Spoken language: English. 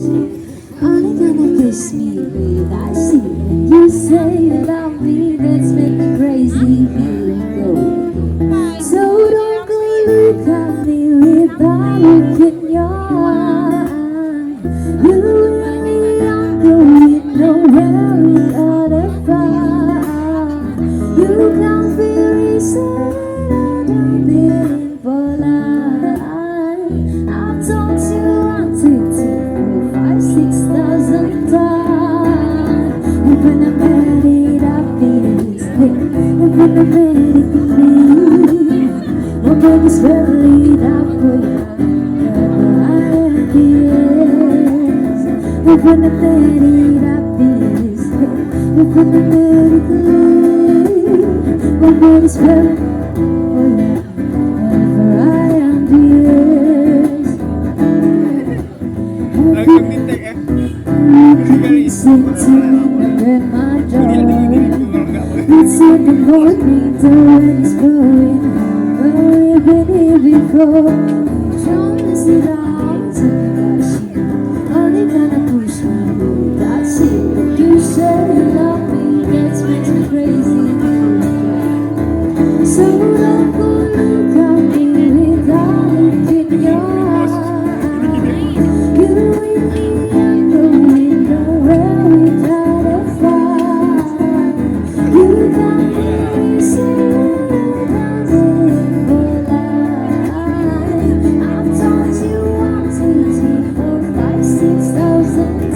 Only gonna kiss me with I see. You say you love me, that's make me crazy. Here we go. So don't go look at me without looking your eye. You and me are going nowhere without a fight. You can't be reason I'm being polite. I told you I'm 6,000 times. If when I made it, I feel this thing. If when I made it, believe. Oh, baby's really not for you. I guess. If when I made it, I feel this thing. If when I made it, believe. Oh, baby's really for you. Wherever I am, dears. Listen to me and my darling. It's in the morning, the wind is blowing. Well, we've been here before. Don't miss it out to me, only gonna push me. That's it. You say you love me, that's makes me crazy. So don't go look at me without looking your eyes. You and me are going nowhere without a fight. You got me saying I'm being polite. I told you 1, 2, 3, 4, 5, 6,000